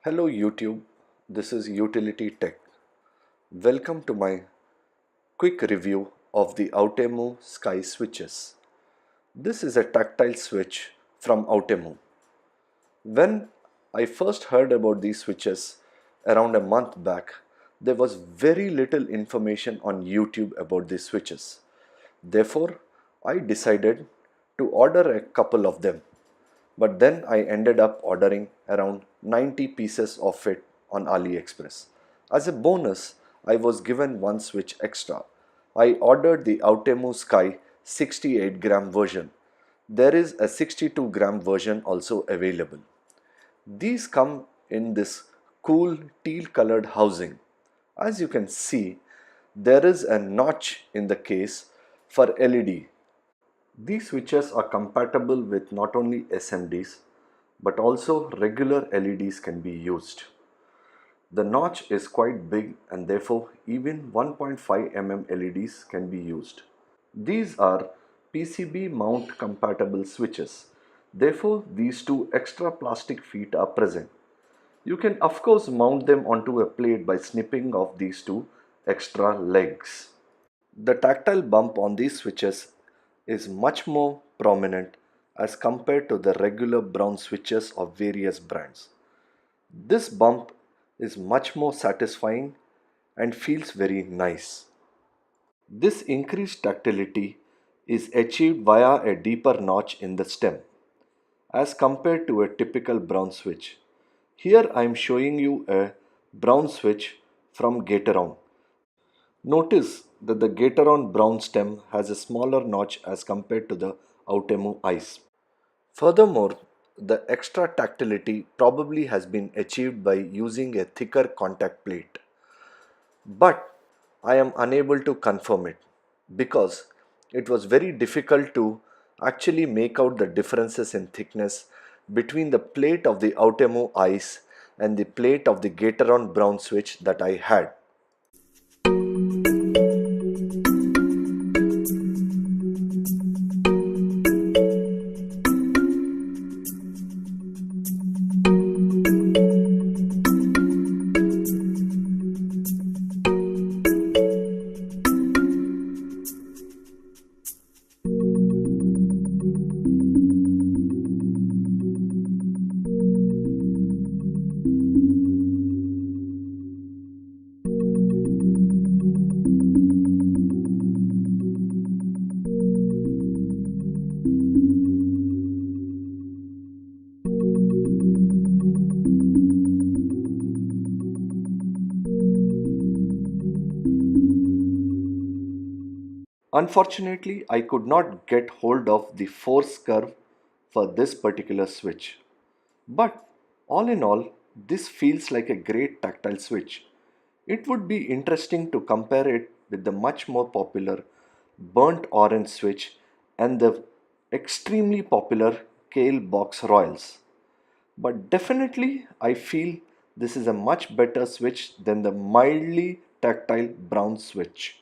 Hello YouTube, this is Utility Tech. Welcome to my quick review of the Outemu Sky Switches. This is a tactile switch from Outemu. When I first heard about these switches around a month back, there was very little information on YouTube about these switches. Therefore, I decided to order a couple of them. But then I ended up ordering around 90 pieces of it on AliExpress. As a bonus, I was given one switch extra. I ordered the Outemu Sky 68-gram version. There is a 62-gram version also available. These come in this cool teal colored housing. As you can see, there is a notch in the case for LED. These switches are compatible with not only SMDs but also regular LEDs can be used. The notch is quite big and therefore even 1.5 mm LEDs can be used. These are PCB mount compatible switches. Therefore these two extra plastic feet are present. You can of course mount them onto a plate by snipping off these two extra legs. The tactile bump on these switches is much more prominent as compared to the regular brown switches of various brands. This bump is much more satisfying and feels very nice. This increased tactility is achieved via a deeper notch in the stem as compared to a typical brown switch. Here I am showing you a brown switch from Gateron. Notice that the Gateron brown stem has a smaller notch as compared to the Outemu Ice. Furthermore, the extra tactility probably has been achieved by using a thicker contact plate. But I am unable to confirm it because it was very difficult to actually make out the differences in thickness between the plate of the Outemu Ice and the plate of the Gateron brown switch that I had. Unfortunately, I could not get hold of the force curve for this particular switch. But all in all, this feels like a great tactile switch. It would be interesting to compare it with the much more popular burnt orange switch and the extremely popular Kale Box Royals. But definitely, I feel this is a much better switch than the mildly tactile brown switch.